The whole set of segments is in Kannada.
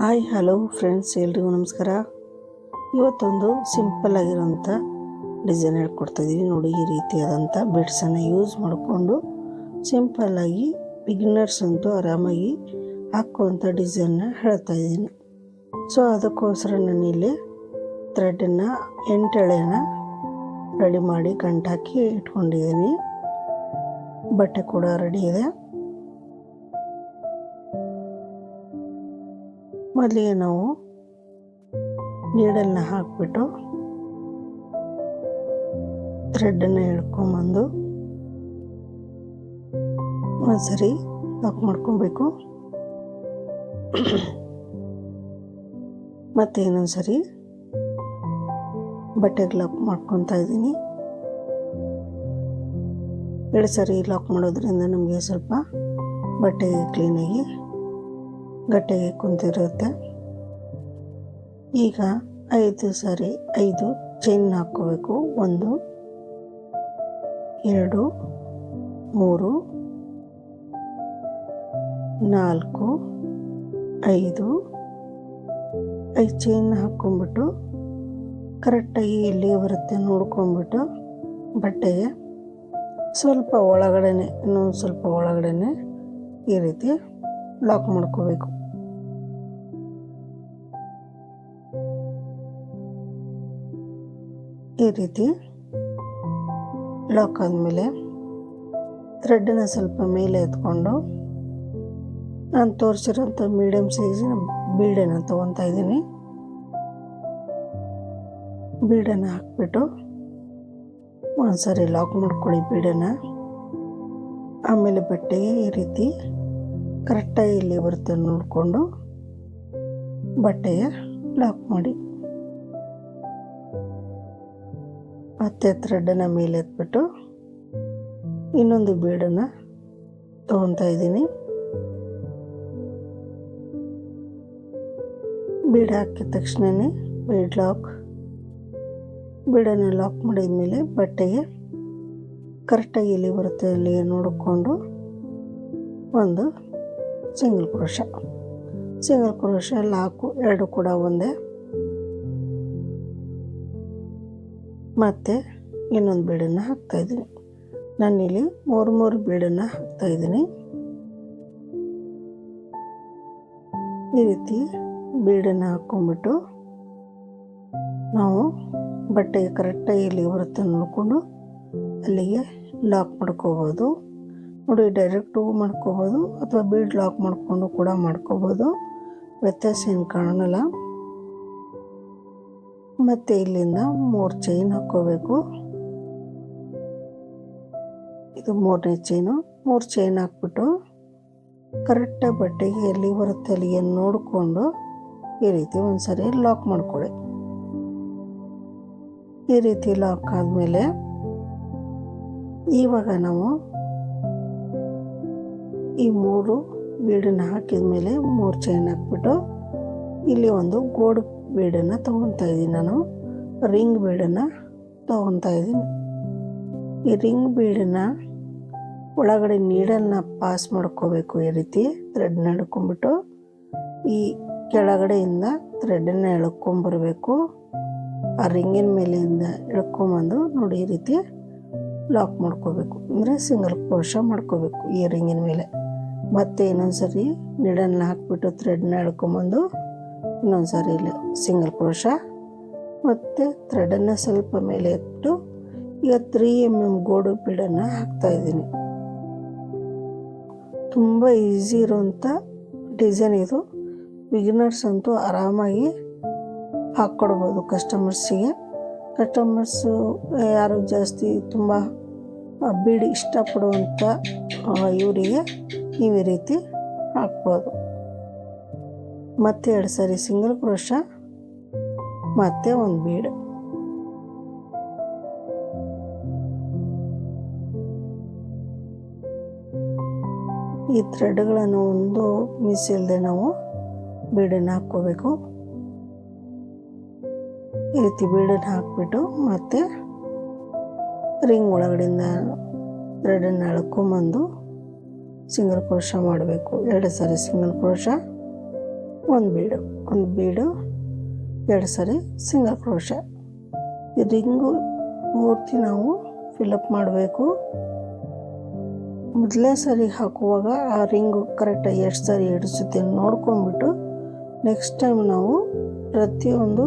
ಹಾಯ್ ಹಲೋ ಫ್ರೆಂಡ್ಸ್, ಎಲ್ರಿಗೂ ನಮಸ್ಕಾರ. ಇವತ್ತೊಂದು ಸಿಂಪಲ್ ಆಗಿರೋಂಥ ಡಿಸೈನ್ ಹೇಳ್ಕೊಡ್ತಾಯಿದ್ದೀನಿ ನೋಡಿ. ಈ ರೀತಿಯಾದಂಥ ಬಿಡ್ಸನ್ನು ಯೂಸ್ ಮಾಡಿಕೊಂಡು ಸಿಂಪಲ್ಲಾಗಿ ಬಿಗಿನರ್ಸ್ ಅಂತೂ ಆರಾಮಾಗಿ ಹಾಕುವಂಥ ಡಿಸೈನ್ನ ಹೇಳ್ತಾಯಿದ್ದೀನಿ. ಸೊ ಅದಕ್ಕೋಸ್ಕರ ನಾನಿಲ್ಲಿ ಥ್ರೆಡನ್ನು 8 ಎಳೆನ ರೆಡಿ ಮಾಡಿ ಗಂಟಾಕಿ ಇಟ್ಕೊಂಡಿದ್ದೀನಿ. ಬಟ್ಟೆ ಕೂಡ ರೆಡಿ ಇದೆ. ಮೊದಲಿಗೆ ನಾವು ನೀಡಲ್ನ ಹಾಕಿಬಿಟ್ಟು ಥ್ರೆಡನ್ನು ಹಿಡ್ಕೊಂಬಂದು ಒಂದ್ಸರಿ ಲಾಕ್ ಮಾಡ್ಕೊಬೇಕು. ಮತ್ತೆ ಇನ್ನೊಂದ್ಸರಿ ಬಟ್ಟೆಗೆ ಲಾಕ್ ಮಾಡ್ಕೊತಾ ಇದ್ದೀನಿ. 2 ಸರಿ ಲಾಕ್ ಮಾಡೋದ್ರಿಂದ ನಮಗೆ ಸ್ವಲ್ಪ ಬಟ್ಟೆಗೆ ಕ್ಲೀನಾಗಿ ಗಟ್ಟಿಗೆ ಕುಂತಿರುತ್ತೆ. ಈಗ 5 ಚೈನ್ ಹಾಕ್ಕೋಬೇಕು. 1 2 3 4 5 ಚೈನ್ ಹಾಕ್ಕೊಂಬಿಟ್ಟು ಕರೆಕ್ಟಾಗಿ ಎಲ್ಲಿ ಬರುತ್ತೆ ನೋಡ್ಕೊಂಬಿಟ್ಟು ಬಟ್ಟೆಗೆ ಸ್ವಲ್ಪ ಒಳಗಡೆನೆ, ಇನ್ನೊಂದು ಸ್ವಲ್ಪ ಒಳಗಡೆನೆ ಈ ರೀತಿ ಲಾಕ್ ಮಾಡ್ಕೋಬೇಕು. ಈ ರೀತಿ ಲಾಕ್ ಆದಮೇಲೆ ಥ್ರೆಡ್ಡನ್ನು ಸ್ವಲ್ಪ ಮೇಲೆ ಎತ್ಕೊಂಡು ನಾನು ತೋರಿಸಿರೋಂಥ ಮೀಡಿಯಮ್ ಸೈಜಿನ ಬೀಡನ್ನು ತೊಗೊತಾ ಇದ್ದೀನಿ. ಬೀಡನ್ನು ಹಾಕ್ಬಿಟ್ಟು ಒಂದ್ಸರಿ ಲಾಕ್ ಮಾಡ್ಕೊಳ್ಳಿ ಬೀಡನ್ನು. ಆಮೇಲೆ ಬಟ್ಟೆಗೆ ಈ ರೀತಿ ಕರೆಕ್ಟಾಗಿ ಇಲ್ಲಿ ಬರುತ್ತೆ ನೋಡಿಕೊಂಡು ಬಟ್ಟೆಗೆ ಲಾಕ್ ಮಾಡಿ. ಮತ್ತೆ ಥ್ರೆಡನ್ನು ಮೇಲೆ ಎತ್ಬಿಟ್ಟು ಇನ್ನೊಂದು ಬೀಡನ್ನು ತೊಗೊತಾ ಇದ್ದೀನಿ. ಬೀಡ್ ಹಾಕಿದ ತಕ್ಷಣವೇ ಬೀಡನ್ನು ಲಾಕ್ ಮಾಡಿದ ಮೇಲೆ ಬಟ್ಟೆಗೆ ಕರೆಕ್ಟಾಗಿ ಇಲ್ಲಿ ಬರುತ್ತೆ ಅಲ್ಲಿ ನೋಡಿಕೊಂಡು ಒಂದು ಸಿಂಗಲ್ ಕ್ರೋಶ ಲಾಕು 2 ಕೂಡ ಒಂದೇ. ಮತ್ತು ಇನ್ನೊಂದು ಬೀಡನ್ನು ಹಾಕ್ತಾಯಿದ್ದೀನಿ. ನಾನಿಲ್ಲಿ 3 ಬೀಡನ್ನು ಹಾಕ್ತಾಯಿದ್ದೀನಿ. ಈ ರೀತಿ ಬೀಡನ್ನು ಹಾಕ್ಕೊಂಬಿಟ್ಟು ನಾವು ಬಟ್ಟೆಗೆ ಕರೆಕ್ಟಾಗಿ ಇಲ್ಲಿ ಬರುತ್ತೆ ನೋಡಿಕೊಂಡು ಅಲ್ಲಿಗೆ ಲಾಕ್ ಮಾಡ್ಕೋಬೋದು. ನೋಡಿ, ಡೈರೆಕ್ಟು ಮಾಡ್ಕೋಬೋದು ಅಥವಾ ಬೀಡ್ ಲಾಕ್ ಮಾಡಿಕೊಂಡು ಕೂಡ ಮಾಡ್ಕೋಬೋದು, ವ್ಯತ್ಯಾಸ ಏನು ಕಾಣಲ್ಲ. ಮತ್ತು ಇಲ್ಲಿಂದ 3 ಚೈನ್ ಹಾಕ್ಕೋಬೇಕು. ಇದು 3ನೇ ಚೈನು. 3 ಚೈನ್ ಹಾಕ್ಬಿಟ್ಟು ಕರೆಕ್ಟಾಗಿ ಬಟ್ಟೆಗೆ ಎಲ್ಲಿ ಬರುತ್ತೆ ಅಲ್ಲಿಗೆ ನೋಡಿಕೊಂಡು ಈ ರೀತಿ ಒಂದ್ಸರಿ ಲಾಕ್ ಮಾಡ್ಕೊಳ್ಳಿ. ಈ ರೀತಿ ಲಾಕ್ ಆದಮೇಲೆ ಇವಾಗ ನಾವು ಈ 3 ಬೀಡನ್ನು ಹಾಕಿದ ಮೇಲೆ 3 ಚೈನ್ ಹಾಕ್ಬಿಟ್ಟು ಇಲ್ಲಿ ಒಂದು ಗೋಲ್ಡ್ ಬೀಡನ್ನು ತೊಗೊತಾ ಇದ್ದೀನಿ. ನಾನು ರಿಂಗ್ ಬೀಡನ್ನು ತೊಗೊತಾ ಇದ್ದೀನಿ. ಈ ರಿಂಗ್ ಬೀಡನ್ನು ಒಳಗಡೆ ನೀಡಲ್ನ ಪಾಸ್ ಮಾಡ್ಕೋಬೇಕು. ಈ ರೀತಿ ಥ್ರೆಡ್ನ ಹಿಡ್ಕೊಂಬಿಟ್ಟು ಈ ಕೆಳಗಡೆಯಿಂದ ಥ್ರೆಡನ್ನು ಎಳ್ಕೊಂಬರ್ಬೇಕು. ಆ ರಿಂಗಿನ ಮೇಲೆಯಿಂದ ಎಳ್ಕೊಂಬಂದು ನೋಡಿ ಈ ರೀತಿ ಲಾಕ್ ಮಾಡ್ಕೋಬೇಕು. ಅಂದರೆ ಸಿಂಗಲ್ ಕ್ರೋಶ ಮಾಡ್ಕೋಬೇಕು ಈ ರಿಂಗಿನ ಮೇಲೆ. ಮತ್ತೆ ಇನ್ನೊಂದ್ಸರಿ ನೀಡಲ್ನ ಹಾಕ್ಬಿಟ್ಟು ಥ್ರೆಡ್ನ ಎಳ್ಕೊಂಬಂದು ಇನ್ನೊಂದ್ಸರಿ ಇಲ್ಲಿ ಸಿಂಗಲ್ ಕ್ರೋಶ ಮತ್ತು ಥ್ರೆಡನ್ನು ಸ್ವಲ್ಪ ಮೇಲೆ ಇಟ್ಟು ಈಗ 3 mm ಗೋಡು ಬೀಡನ್ನು ಹಾಕ್ತಾಯಿದ್ದೀನಿ. ತುಂಬ ಈಸಿ ಇರೋಂಥ ಡಿಸೈನ್ ಇದು. ಬಿಗಿನರ್ಸ್ ಅಂತೂ ಆರಾಮಾಗಿ ಹಾಕ್ಕೊಡ್ಬೋದು ಕಸ್ಟಮರ್ಸಿಗೆ. ಕಸ್ಟಮರ್ಸು ಯಾರು ಜಾಸ್ತಿ ತುಂಬ ಬೀಡಿ ಇಷ್ಟಪಡುವಂಥ ಇವರಿಗೆ ನೀವು ಈ ರೀತಿ ಹಾಕ್ಬೋದು. ಮತ್ತೆ 2 ಸರಿ ಸಿಂಗಲ್ ಕ್ರೋಶ ಮತ್ತೆ ಒಂದು ಬೀಡ್. ಈ ಥ್ರೆಡ್ಗಳನ್ನು ಒಂದು ಮಿಸ್ ಇಲ್ಲದೆ ನಾವು ಬೀಡನ್ನು ಹಾಕ್ಕೋಬೇಕು. ಈ ರೀತಿ ಬೀಡನ್ನು ಹಾಕ್ಬಿಟ್ಟು ಮತ್ತೆ ರಿಂಗ್ ಒಳಗಡೆಯಿಂದ ಥ್ರೆಡನ್ನು ಎಳ್ಕೊಂಬಂದು ಸಿಂಗಲ್ ಕ್ರೋಶ ಮಾಡಬೇಕು. 2 ಸಾರಿ ಸಿಂಗಲ್ ಕ್ರೋಶ ಒಂದು ಬೀಡು 2 ಸರಿ ಸಿಂಗಲ್ ಕ್ರೋಶೆ. ಈ ರಿಂಗು ಪೂರ್ತಿ ನಾವು ಫಿಲಪ್ ಮಾಡಬೇಕು. ಮೊದಲೇ ಸರಿ ಹಾಕುವಾಗ ಆ ರಿಂಗು ಕರೆಕ್ಟಾಗಿ ಎಷ್ಟು ಸರಿ ಹಿಡಿಸುತ್ತೆ ನೋಡ್ಕೊಂಬಿಟ್ಟು ನೆಕ್ಸ್ಟ್ ಟೈಮ್ ನಾವು ಪ್ರತಿಯೊಂದು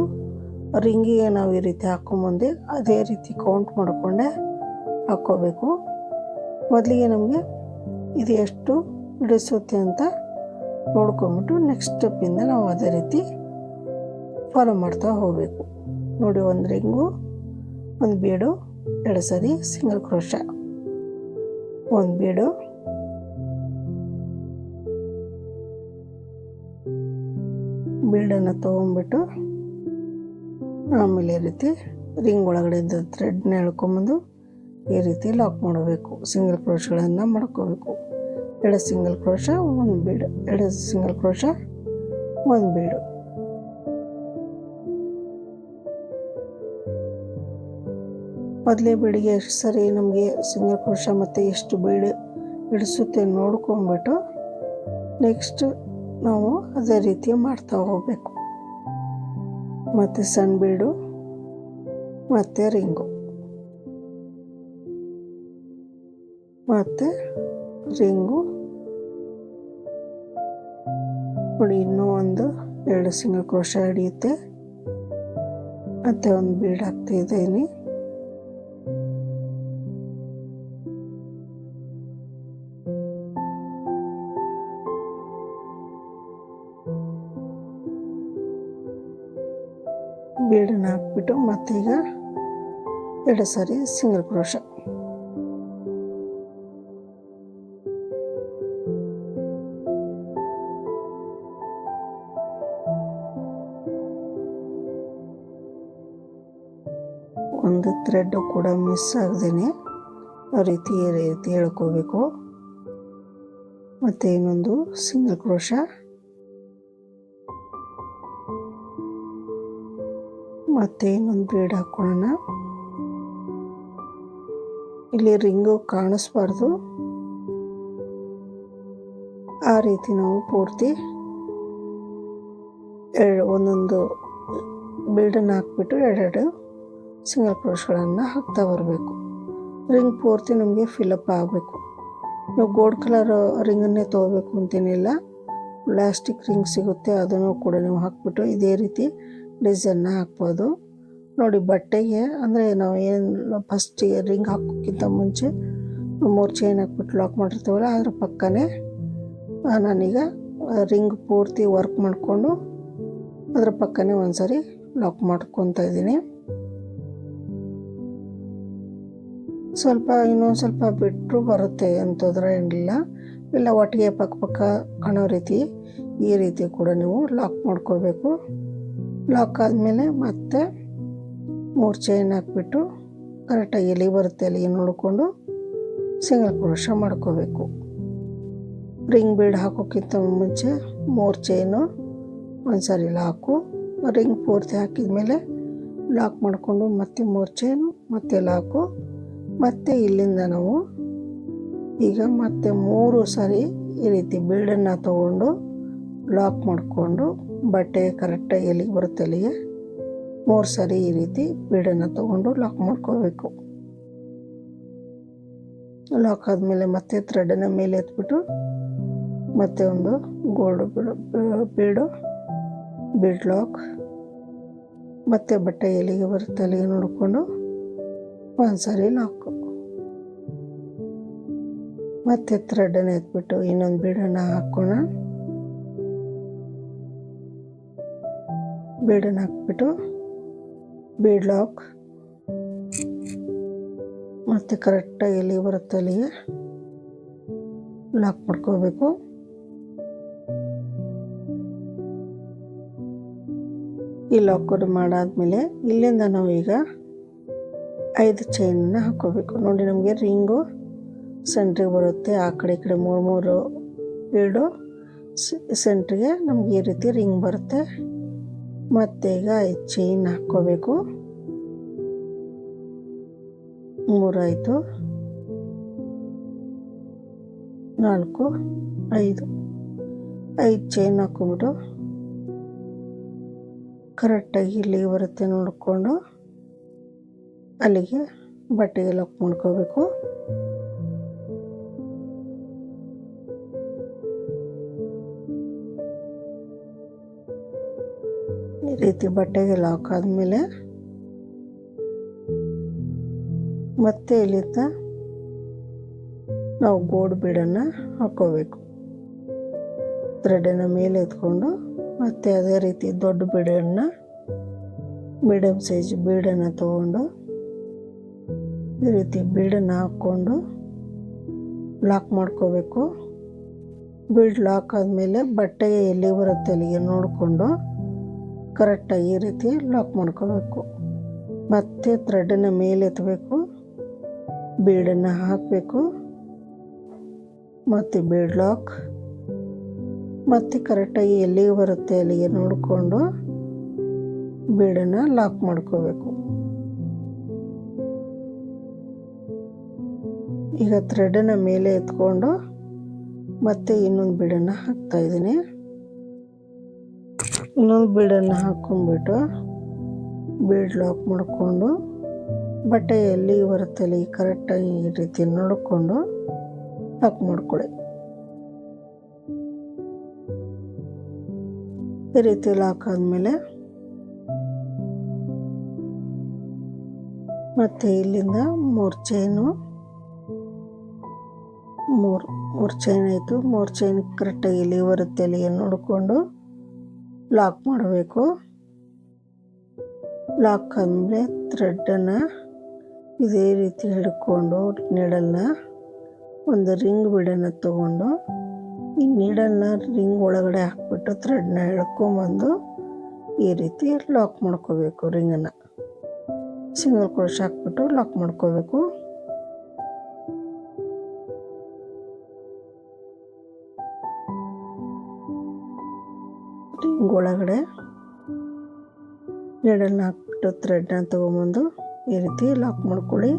ರಿಂಗಿಗೆ ನಾವು ಈ ರೀತಿ ಹಾಕ್ಕೊಂಬಂದು ಅದೇ ರೀತಿ ಕೌಂಟ್ ಮಾಡಿಕೊಂಡೆ ಹಾಕ್ಕೋಬೇಕು. ಮೊದಲಿಗೆ ನಮಗೆ ಇದು ಎಷ್ಟು ಹಿಡಿಸುತ್ತೆ ಅಂತ ನೋಡ್ಕೊಂಬಿಟ್ಟು ನೆಕ್ಸ್ಟ್ ಸ್ಟೆಪ್ಪಿಂದ ನಾವು ಅದೇ ರೀತಿ ಫಾಲೋ ಮಾಡ್ತಾ ಹೋಗಬೇಕು. ನೋಡಿ, ಒಂದು ರಿಂಗು, ಒಂದು ಬೀಡು, 2 ಸರಿ ಸಿಂಗಲ್ ಕ್ರೋಶೆ, ಒಂದು ಬೀಡು, ಬೀಡನ್ನು ತೊಗೊಂಡ್ಬಿಟ್ಟು ಆಮೇಲೆ ಈ ರೀತಿ ರಿಂಗ್ ಒಳಗಡೆಯಿಂದ ಥ್ರೆಡ್ನ ಎಳ್ಕೊಂಬಂದು ಈ ರೀತಿ ಲಾಕ್ ಮಾಡಬೇಕು. ಸಿಂಗಲ್ ಕ್ರೋಶಗಳನ್ನು ಮಾಡ್ಕೋಬೇಕು. 2 ಸಿಂಗಲ್ ಕ್ರೋಶ, ಒಂದು ಬೀಡು, 2 ಸಿಂಗಲ್ ಕ್ರೋಶ, ಒಂದು ಬೀಡು. ಮೊದಲೇ ಬೀಡಿಗೆ ಎಷ್ಟು ಸರಿ ನಮಗೆ ಸಿಂಗಲ್ ಕ್ರೋಶ ಮತ್ತು ಎಷ್ಟು ಬೀಡು ಹಿಡಿಸುತ್ತೆ ನೋಡ್ಕೊಂಬಿಟ್ಟು ನೆಕ್ಸ್ಟ್ ನಾವು ಅದೇ ರೀತಿ ಮಾಡ್ತಾ ಹೋಗಬೇಕು. ಮತ್ತು ಸಣ್ಣ ಬೀಡು ಮತ್ತು ರಿಂಗು ಮತ್ತು ರಿಂಗು ನೋಡಿ, ಇನ್ನೂ ಒಂದು 2 ಸಿಂಗಲ್ ಕ್ರೋಶ ಹಿಡಿಯುತ್ತೆ ಮತ್ತು ಒಂದು ಬೀಡ್ ಹಾಕ್ತಾ ಇದ್ದೀನಿ. ಬೀಡನ್ನು ಹಾಕ್ಬಿಟ್ಟು ಮತ್ತೀಗ 2 ಸರಿ ಸಿಂಗಲ್ ಕ್ರೋಶ. ಒಂದು ಥ್ರೆಡ್ ಕೂಡ ಮಿಸ್ ಆಗದೇನೆ ಆ ರೀತಿ ಎಳ್ಕೋಬೇಕು. ಮತ್ತು ಇನ್ನೊಂದು ಸಿಂಗಲ್ ಕ್ರೋಶ, ಮತ್ತು ಇನ್ನೊಂದು ಬೀಡ್ ಹಾಕೊಳ್ಳೋಣ. ಇಲ್ಲಿ ರಿಂಗು ಕಾಣಿಸ್ಬಾರ್ದು, ಆ ರೀತಿ ನಾವು ಪೂರ್ತಿ ಒಂದೊಂದು ಬೀಡನ್ನು ಹಾಕ್ಬಿಟ್ಟು 2 ಸಿಂಗಲ್ ಕ್ರೋಶ್ಗಳನ್ನು ಹಾಕ್ತಾ ಬರಬೇಕು. ರಿಂಗ್ ಪೂರ್ತಿ ನಮಗೆ ಫಿಲಪ್ ಆಗಬೇಕು. ನೀವು ಗೋಲ್ಡ್ ಕಲರ್ ರಿಂಗನ್ನೇ ತೊಗೋಬೇಕು ಅಂತೇನಿಲ್ಲ, ಪ್ಲಾಸ್ಟಿಕ್ ರಿಂಗ್ ಸಿಗುತ್ತೆ, ಅದನ್ನು ಕೂಡ ನೀವು ಹಾಕ್ಬಿಟ್ಟು ಇದೇ ರೀತಿ ಡಿಸೈನ್ನ ಹಾಕ್ಬೋದು. ನೋಡಿ, ಬಟ್ಟೆಗೆ ಅಂದರೆ ನಾವು ಏನು ಫಸ್ಟಿಗೆ ರಿಂಗ್ ಹಾಕೋಕ್ಕಿಂತ ಮುಂಚೆ 3 ಚೈನ್ ಹಾಕ್ಬಿಟ್ಟು ಲಾಕ್ ಮಾಡಿರ್ತೀವಲ್ಲ, ಅದ್ರ ಪಕ್ಕನೇ ನಾನೀಗ ರಿಂಗ್ ಪೂರ್ತಿ ವರ್ಕ್ ಮಾಡಿಕೊಂಡು ಅದ್ರ ಪಕ್ಕನೇ ಒಂದು ಸರಿ ಲಾಕ್ ಮಾಡ್ಕೊತಾ ಇದ್ದೀನಿ. ಇನ್ನೊಂದು ಸ್ವಲ್ಪ ಬಿಟ್ಟರು ಬರುತ್ತೆ, ಎಂತಂದ್ರೆ ಏನಿಲ್ಲ. ಇಲ್ಲ ಒಟ್ಟಿಗೆ ಪಕ್ಕ ಕಾಣೋ ರೀತಿ ಈ ರೀತಿ ಕೂಡ ನೀವು ಲಾಕ್ ಮಾಡ್ಕೋಬೇಕು. ಲಾಕ್ ಆದಮೇಲೆ ಮತ್ತೆ 3 ಚೈನ್ ಹಾಕ್ಬಿಟ್ಟು ಕರೆಕ್ಟಾಗಿ ಎಲ್ಲಿ ಬರುತ್ತೆ ಅಲ್ಲಿ ನೋಡಿಕೊಂಡು ಸಿಂಗಲ್ ಕ್ರೋಶ ಮಾಡ್ಕೋಬೇಕು. ರಿಂಗ್ ಬೀಡ್ ಹಾಕೋಕ್ಕಿಂತ ಮುಂಚೆ 3 ಚೈನು, ಒಂದು ಸರಿ ಲಾಕು, ರಿಂಗ್ ಪೂರ್ತಿ ಹಾಕಿದ ಮೇಲೆ ಲಾಕ್ ಮಾಡಿಕೊಂಡು ಮತ್ತೆ 3 ಚೈನು, ಮತ್ತೆ ಲಾಕು, ಮತ್ತು ಇಲ್ಲಿಂದ ನಾವು ಈಗ ಮತ್ತೆ 3 ಸರಿ ಈ ರೀತಿ ಬೀಡನ್ನು ತಗೊಂಡು ಲಾಕ್ ಮಾಡಿಕೊಂಡು ಬಟ್ಟೆ ಕರೆಕ್ಟಾಗಿ ಎಲ್ಲಿಗೆ ಬರುತ್ತೆ ಅಲ್ಲಿಗೆ 3 ಸರಿ ಈ ರೀತಿ ಬೀಡನ್ನು ತಗೊಂಡು ಲಾಕ್ ಮಾಡ್ಕೋಬೇಕು. ಲಾಕ್ ಆದಮೇಲೆ ಮತ್ತೆ ಥ್ರೆಡನ್ನು ಮೇಲೆ ಎತ್ಬಿಟ್ಟು ಮತ್ತೆ ಒಂದು ಗೋಲ್ಡ್ ಬೀಡ್ ಲಾಕ್, ಮತ್ತೆ ಬಟ್ಟೆ ಎಲ್ಲಿಗೆ ಬರುತ್ತೆ ಅಲ್ಲಿಗೆ ನೋಡಿಕೊಂಡು ಒಂದು ಸರಿ ಲಾಕು, ಮತ್ತೆ ಥ್ರೆಡನ್ನು ಎತ್ಬಿಟ್ಟು ಇನ್ನೊಂದು ಬೀಡನ್ನು ಹಾಕೋಣ. ಬೀಡನ್ನು ಹಾಕ್ಬಿಟ್ಟು ಬೀಡ್ ಲಾಕ್, ಮತ್ತು ಕರೆಕ್ಟಾಗಿ ಎಲ್ಲಿ ಬರುತ್ತೆ ಅಲ್ಲಿಗೆ ಲಾಕ್ ಮಾಡ್ಕೋಬೇಕು. ಈ ಲಾಕರ್ ಮಾಡಾದ್ಮೇಲೆ ಇಲ್ಲಿಂದ ನಾವು ಈಗ 5 ಚೈನನ್ನು ಹಾಕೋಬೇಕು. ನೋಡಿ, ನಮಗೆ ರಿಂಗು ಸೆಂಟ್ರಿಗೆ ಬರುತ್ತೆ, ಆ ಕಡೆ ಈ ಕಡೆ 3 ಬೀಡು ಸೆಂಟ್ರಿಗೆ ನಮಗೆ ಈ ರೀತಿ ರಿಂಗ್ ಬರುತ್ತೆ. ಮತ್ತೆ ಈಗ 5 ಚೈನ್ ಹಾಕ್ಕೋಬೇಕು. 3 ಆಯಿತು, 4, 5 ಚೈನ್ ಹಾಕ್ಕೊಂಬಿಟ್ಟು ಕರೆಕ್ಟಾಗಿ ಇಲ್ಲಿಗೆ ಬರುತ್ತೆ ನೋಡಿಕೊಂಡು ಅಲ್ಲಿಗೆ ಬಟ್ಟೆಗೆ ಲಾಕ್ ಮಾಡ್ಕೋಬೇಕು. ಈ ರೀತಿ ಬಟ್ಟೆಗೆ ಲಾಕ್ ಆದಮೇಲೆ ಮತ್ತೆ ಇಲ್ಲಿಂದ ನಾವು ಗೋಲ್ಡ್ ಬೀಡನ್ನು ಹಾಕ್ಕೋಬೇಕು. ಥ್ರೆಡನ್ನು ಮೇಲೆ ಎತ್ಕೊಂಡು ಮತ್ತೆ ಅದೇ ರೀತಿ ದೊಡ್ಡ ಬೀಡನ್ನು ಮೀಡಿಯಮ್ ಸೈಜ್ ಬೀಡನ್ನು ತಗೊಂಡು ಈ ರೀತಿ ಬೀಡನ್ನು ಹಾಕ್ಕೊಂಡು ಲಾಕ್ ಮಾಡ್ಕೋಬೇಕು. ಬೀಡ್ ಲಾಕ್ ಆದಮೇಲೆ ಬಟ್ಟೆಗೆ ಎಲ್ಲಿ ಬರುತ್ತೆ ಅಲ್ಲಿಗೆ ನೋಡಿಕೊಂಡು ಕರೆಕ್ಟಾಗಿ ಈ ರೀತಿ ಲಾಕ್ ಮಾಡ್ಕೋಬೇಕು. ಮತ್ತೆ ಥ್ರೆಡನ್ನು ಮೇಲೆ ಎತ್ತಬೇಕು, ಬೀಡನ್ನು ಹಾಕಬೇಕು, ಮತ್ತು ಬೀಡ್ ಲಾಕ್, ಮತ್ತು ಕರೆಕ್ಟಾಗಿ ಎಲ್ಲಿಗೆ ಬರುತ್ತೆ ಅಲ್ಲಿಗೆ ನೋಡಿಕೊಂಡು ಬೀಡನ್ನು ಲಾಕ್ ಮಾಡ್ಕೋಬೇಕು. ಈಗ ಥ್ರೆಡನ್ನು ಮೇಲೆ ಎತ್ಕೊಂಡು ಮತ್ತೆ ಇನ್ನೊಂದು ಬೀಡನ್ನು ಹಾಕ್ತಾಯಿದ್ದೀನಿ. ಇನ್ನೊಂದು ಬೀಡನ್ನು ಹಾಕ್ಕೊಂಡ್ಬಿಟ್ಟು ಬೀಡ್ ಲಾಕ್ ಮಾಡಿಕೊಂಡು ಬಟ್ಟೆ ಎಲ್ಲಿಗೆ ಬರುತ್ತೆ ಅಲ್ಲಿ ಕರೆಕ್ಟಾಗಿ ಈ ರೀತಿ ನೋಡಿಕೊಂಡು ಲಾಕ್ ಮಾಡ್ಕೊಳ್ಳಿ. ಈ ರೀತಿ ಲಾಕ್ ಆದಮೇಲೆ ಮತ್ತೆ ಇಲ್ಲಿಂದ ಮೂರು ಚೈನ್ ಆಯಿತು. 3 ಚೈನ್ ಕರೆಕ್ಟಾಗಿ ಎಲ್ಲಿ ಬರುತ್ತೆ ಅಲ್ಲಿಗೆ ನೋಡಿಕೊಂಡು ಲಾಕ್ ಮಾಡಬೇಕು. ಲಾಕ್ ಆದಮೇಲೆ ಥ್ರೆಡನ್ನು ಇದೇ ರೀತಿ ಹಿಡ್ಕೊಂಡು ನೀಡಲ್ನ ಒಂದು ರಿಂಗ್ ಬೀಡನ್ನು ತಗೊಂಡು ಈ ನೀಡಲ್ನ ರಿಂಗ್ ಒಳಗಡೆ ಹಾಕ್ಬಿಟ್ಟು ಥ್ರೆಡ್ನ ಎಳ್ಕೊಂಬಂದು ಈ ರೀತಿ ಲಾಕ್ ಮಾಡ್ಕೋಬೇಕು. ರಿಂಗನ್ನು ಸಿಂಗಲ್ ಕ್ರೋಶ್ ಹಾಕ್ಬಿಟ್ಟು ಲಾಕ್ ಮಾಡ್ಕೋಬೇಕು. ರಿಂಗ್ ಒಳಗಡೆ ನೀಡಲ್ನ ಹಾಕ್ಬಿಟ್ಟು ಥ್ರೆಡ್ನ ತೊಗೊಂಬಂದು ಈ ರೀತಿ ಲಾಕ್ ಮಾಡ್ಕೊಳ್ಳಿ.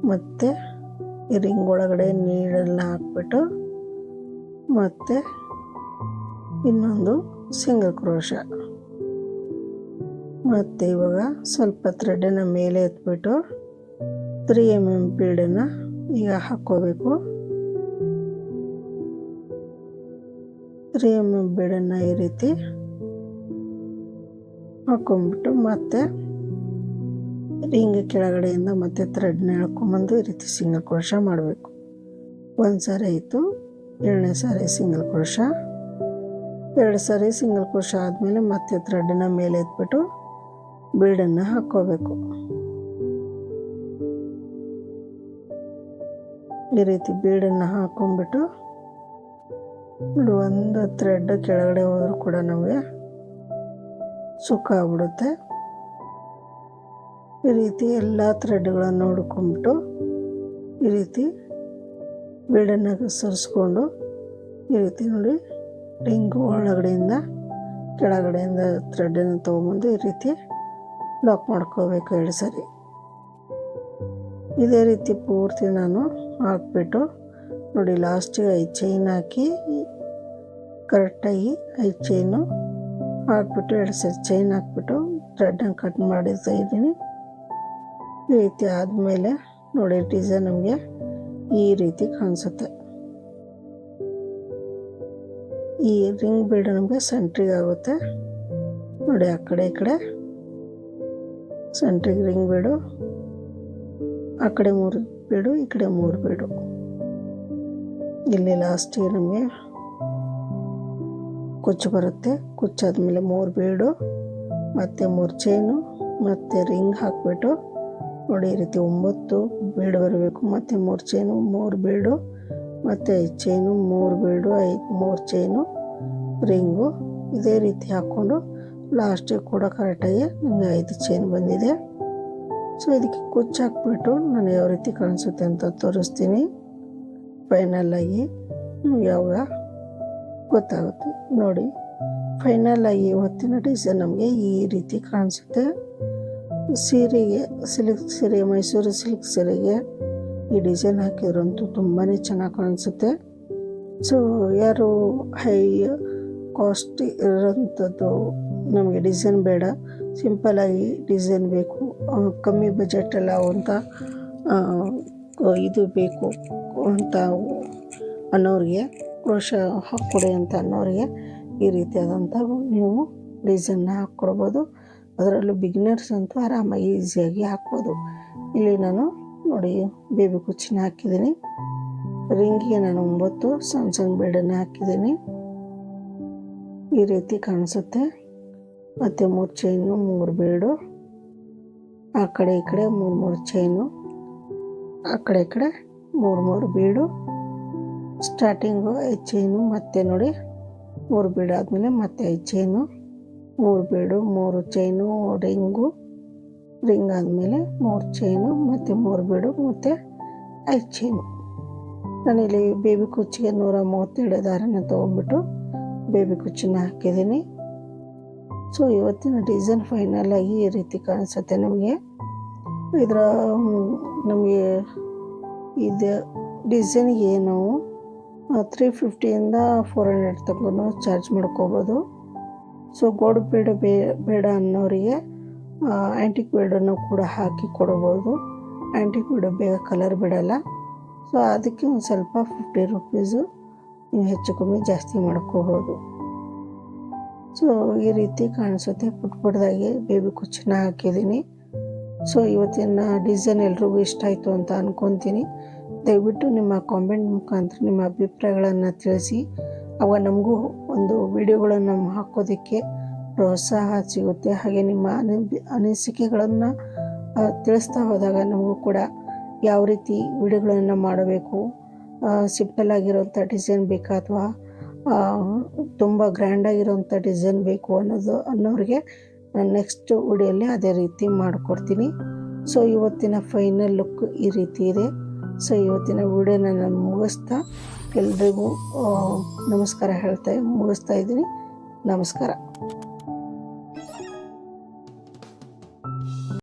ಮತ್ತು ಈ ರಿಂಗ್ ಒಳಗಡೆ ನೀಡಲ್ನ ಹಾಕ್ಬಿಟ್ಟು ಮತ್ತು ಇನ್ನೊಂದು ಸಿಂಗಲ್ ಕ್ರೋಶ, ಮತ್ತು ಇವಾಗ ಸ್ವಲ್ಪ ಥ್ರೆಡನ್ನು ಮೇಲೆ ಎತ್ಬಿಟ್ಟು 3 mm ಬೀಡನ್ನು ಈಗ ಹಾಕ್ಕೋಬೇಕು. 3 mm ಬೀಡನ್ನು ಈ ರೀತಿ ಹಾಕ್ಕೊಂಬಿಟ್ಟು ಮತ್ತೆ ರಿಂಗ್ ಕೆಳಗಡೆಯಿಂದ ಮತ್ತೆ ಥ್ರೆಡ್ನ ಎಳ್ಕೊಂಬಂದು ಈ ರೀತಿ ಸಿಂಗಲ್ ಕ್ರೋಶ ಮಾಡಬೇಕು. ಒಂದು ಸಾರಿ ಆಯಿತು, ಎರಡನೇ ಸಾರಿ ಸಿಂಗಲ್ ಕ್ರೋಶ, 2 ಸಾರಿ ಸಿಂಗಲ್ ಕ್ರೋಶ ಆದಮೇಲೆ ಮತ್ತೆ ಥ್ರೆಡನ್ನು ಮೇಲೆ ಎತ್ಬಿಟ್ಟು ಬೀಡನ್ನು ಹಾಕ್ಕೋಬೇಕು. ಈ ರೀತಿ ಬೀಡನ್ನು ಹಾಕ್ಕೊಂಬಿಟ್ಟು ನೋಡಿ, ಒಂದು ಥ್ರೆಡ್ ಕೆಳಗಡೆ ಹೋದರೂ ಕೂಡ ನಮಗೆ ಸುಕ್ಕ ಆಗ್ಬಿಡುತ್ತೆ. ಈ ರೀತಿ ಎಲ್ಲ ಥ್ರೆಡ್ಗಳನ್ನು ಹುಡ್ಕೊಂಬಿಟ್ಟು ಈ ರೀತಿ ಬೀಡನ್ನು ಸರಿಸ್ಕೊಂಡು ಈ ರೀತಿ ನೋಡಿ ರಿಂಗು ಒಳಗಡೆಯಿಂದ ಕೆಳಗಡೆಯಿಂದ ಥ್ರೆಡನ್ನು ತೊಗೊಂಬಂದು ಈ ರೀತಿ ಲಾಕ್ ಮಾಡ್ಕೋಬೇಕು 2 ಸರಿ. ಇದೇ ರೀತಿ ಪೂರ್ತಿ ನಾನು ಹಾಕ್ಬಿಟ್ಟು ನೋಡಿ ಲಾಸ್ಟಿಗೆ 5 ಚೈನ್ ಹಾಕಿ ಕರೆಕ್ಟಾಗಿ 5 ಚೈನು ಹಾಕ್ಬಿಟ್ಟು 2 ಸರಿ ಚೈನ್ ಹಾಕ್ಬಿಟ್ಟು ಥ್ರೆಡನ್ನು ಕಟ್ ಮಾಡಿರ್ತಾ ಇದ್ದೀನಿ. ಈ ರೀತಿ ಆದಮೇಲೆ ನೋಡಿ ಡಿಸೈನ್ ನಮಗೆ ಈ ರೀತಿ ಕಾಣಿಸುತ್ತೆ. ಈ ರಿಂಗ್ ಬೀಡು ನಮಗೆ ಸೆಂಟ್ರಿಗೆ ಆಗುತ್ತೆ ನೋಡಿ, ಆ ಕಡೆ ಈ ಕಡೆ ಸೆಂಟ್ರಿಗೆ ರಿಂಗ್ ಬೀಡು, ಆ ಕಡೆ 3 ಬೀಡು, ಈ ಕಡೆ 3 ಬೀಡು. ಇಲ್ಲಿ ಲಾಸ್ಟಿಗೆ ನಮಗೆ ಕುಚ್ಚು ಬರುತ್ತೆ. ಕುಚ್ಚಾದ್ಮೇಲೆ 3 ಬೀಡು ಮತ್ತು 3 ಚೈನು ಮತ್ತು ರಿಂಗ್ ಹಾಕ್ಬಿಟ್ಟು ನೋಡಿ ಈ ರೀತಿ 9 ಬೀಡು ಬರಬೇಕು. ಮತ್ತು 3 ಚೈನು 3 ಬೀಡು ಮತ್ತು 5 ಚೈನು 3 ಬೀಡು 3 ಚೈನು ರಿಂಗು ಇದೇ ರೀತಿ ಹಾಕ್ಕೊಂಡು ಲಾಸ್ಟಿಗೆ ಕೂಡ ಕರೆಕ್ಟಾಗಿ ನನಗೆ 5 ಚೈನ್ ಬಂದಿದೆ. ಸೊ ಇದಕ್ಕೆ ಕುಚ್ಚು ಹಾಕ್ಬಿಟ್ಟು ನಾನು ಯಾವ ರೀತಿ ಕಾಣಿಸುತ್ತೆ ಅಂತ ತೋರಿಸ್ತೀನಿ. ಫೈನಲ್ಲಾಗಿ ನಿಮ್ಗೆ ಯಾವಾಗ ಗೊತ್ತಾಗುತ್ತೆ ನೋಡಿ. ಫೈನಲ್ಲಾಗಿ ಇವತ್ತಿನ ಡಿಸೈನ್ ನಮಗೆ ಈ ರೀತಿ ಕಾಣಿಸುತ್ತೆ. ಸೀರೆಗೆ ಸಿಲ್ಕ್ ಸೀರೆ, ಮೈಸೂರು ಸಿಲ್ಕ್ ಸೀರೆಗೆ ಈ ಡಿಸೈನ್ ಹಾಕಿದ್ರಂತೂ ತುಂಬಾ ಚೆನ್ನಾಗಿ ಕಾಣಿಸುತ್ತೆ. ಸೊ ಯಾರು ಹೈ ಕಾಸ್ಟ್ ಇರೋಂಥದ್ದು ನಮಗೆ ಡಿಸೈನ್ ಬೇಡ, ಸಿಂಪಲಾಗಿ ಡಿಸೈನ್ ಬೇಕು, ಕಮ್ಮಿ ಬಜೆಟಲ್ಲಿ ಆಗುವಂಥ ಇದು ಬೇಕು ಅಂತ ಅನ್ನೋರಿಗೆ, ಕ್ರೋಶ ಹಾಕ್ಕೊಡಿ ಅಂತ ಅನ್ನೋರಿಗೆ ಈ ರೀತಿಯಾದಂಥ ನೀವು ಡಿಸೈನ್ನ ಹಾಕ್ಕೊಡ್ಬೋದು. ಅದರಲ್ಲೂ ಬಿಗಿನರ್ಸ್ ಅಂತೂ ಆರಾಮಾಗಿ ಈಸಿಯಾಗಿ ಹಾಕ್ಬೋದು. ಇಲ್ಲಿ ನಾನು ನೋಡಿ ಬೇಬಿ ಕುಚ್ಚಿನ ಹಾಕಿದ್ದೀನಿ. ರಿಂಗಿಗೆ ನಾನು 9 ಸಣ್ಣ ಸಣ್ಣ ಬೀಡನ್ನು ಹಾಕಿದ್ದೀನಿ. ಈ ರೀತಿ ಕಾಣಿಸುತ್ತೆ. ಮತ್ತು 3 ಚೈನು, 3 ಬೀಡು, ಆ ಕಡೆ ಈ ಕಡೆ 3 ಚೈನು, ಆ ಕಡೆ ಈ ಕಡೆ 3 ಬೀಡು, ಸ್ಟಾರ್ಟಿಂಗು 5 ಚೈನು, ಮತ್ತೆ ನೋಡಿ 3 ಬೀಡು ಆದಮೇಲೆ ಮತ್ತೆ 5 ಚೈನು, 3 ಬೀಡು, 3 ಚೈನು, ರಿಂಗ್ ಆದಮೇಲೆ 3 ಚೈನು, ಮತ್ತು 3 ಬೀಡು, ಮತ್ತು 5 ಚೈನು. ನಾನಿಲ್ಲಿ ಬೇಬಿ ಕುಚ್ಚಿಗೆ 132 ದಾರನ ತೊಗೊಂಡ್ಬಿಟ್ಟು ಬೇಬಿ ಕುಚ್ಚನ್ನ ಹಾಕಿದ್ದೀನಿ. ಸೊ ಇವತ್ತಿನ ಡಿಸೈನ್ ಫೈನಲ್ ಆಗಿ ಈ ರೀತಿ ಕಾಣಿಸುತ್ತೆ. ನಮಗೆ ಇದು ಡಿಸೈನ್ಗೆ ನಾವು 350ಇಂದ 400 ತನಕ ಚಾರ್ಜ್ ಮಾಡ್ಕೋಬೋದು. ಸೊ ಗೋಲ್ಡ್ ಬೇಡ ಅನ್ನೋರಿಗೆ ಆ್ಯಂಟಿಕ್ ಬೀಡನ್ನು ಕೂಡ ಹಾಕಿ ಕೊಡ್ಬೋದು. ಆ್ಯಂಟಿಕ್ ಬೀಡು ಬೇಗ ಕಲರ್ ಬಿಡಲ್ಲ. ಸೊ ಅದಕ್ಕೆ ಒಂದು ಸ್ವಲ್ಪ 50 ರುಪೀಸು ನೀವು ಹೆಚ್ಚು ಕಮ್ಮಿ ಜಾಸ್ತಿ ಮಾಡ್ಕೋಬೋದು. ಸೊ ಈ ರೀತಿ ಕಾಣಿಸುತ್ತೆ. ಪುಟ್ಟದಾಗಿ ಬೇಬಿ ಕುಚ್ಚನ್ನ ಹಾಕಿದ್ದೀನಿ. ಸೊ ಇವತ್ತಿನ ಡಿಸೈನ್ ಎಲ್ರಿಗೂ ಇಷ್ಟ ಆಯಿತು ಅಂತ ಅಂದ್ಕೊತೀನಿ. ದಯವಿಟ್ಟು ನಿಮ್ಮ ಕಾಮೆಂಟ್ ಮುಖಾಂತರ ನಿಮ್ಮ ಅಭಿಪ್ರಾಯಗಳನ್ನು ತಿಳಿಸಿ. ಅವಾಗ ನಮಗೂ ಒಂದು ವಿಡಿಯೋಗಳನ್ನು ಹಾಕೋದಕ್ಕೆ ಪ್ರೋತ್ಸಾಹ ಸಿಗುತ್ತೆ. ಹಾಗೆ ನಿಮ್ಮ ಅನಿಸಿಕೆಗಳನ್ನು ತಿಳಿಸ್ತಾ ಹೋದಾಗ ನಮಗೂ ಕೂಡ ಯಾವ ರೀತಿ ವಿಡಿಯೋಗಳನ್ನು ಮಾಡಬೇಕು, ಸಿಂಪಲ್ ಆಗಿರೋಂಥ ಡಿಸೈನ್ ಬೇಕಾ ಅಥವಾ ತುಂಬ ಗ್ರ್ಯಾಂಡಾಗಿರೋಂಥ ಡಿಸೈನ್ ಬೇಕು ಅನ್ನೋರಿಗೆ ನಾನು ನೆಕ್ಸ್ಟ್ ವಿಡಿಯೋಲ್ಲಿ ಅದೇ ರೀತಿ ಮಾಡಿಕೊಡ್ತೀನಿ. ಸೊ ಇವತ್ತಿನ ಫೈನಲ್ ಲುಕ್ ಈ ರೀತಿ ಇದೆ. ಸೊ ಇವತ್ತಿನ ವಿಡಿಯೋನ ನಾನು ಮುಗಿಸ್ತಾ ಎಲ್ರಿಗೂ ನಮಸ್ಕಾರ ಮುಗಿಸ್ತಾ ಇದ್ದೀನಿ. ನಮಸ್ಕಾರ.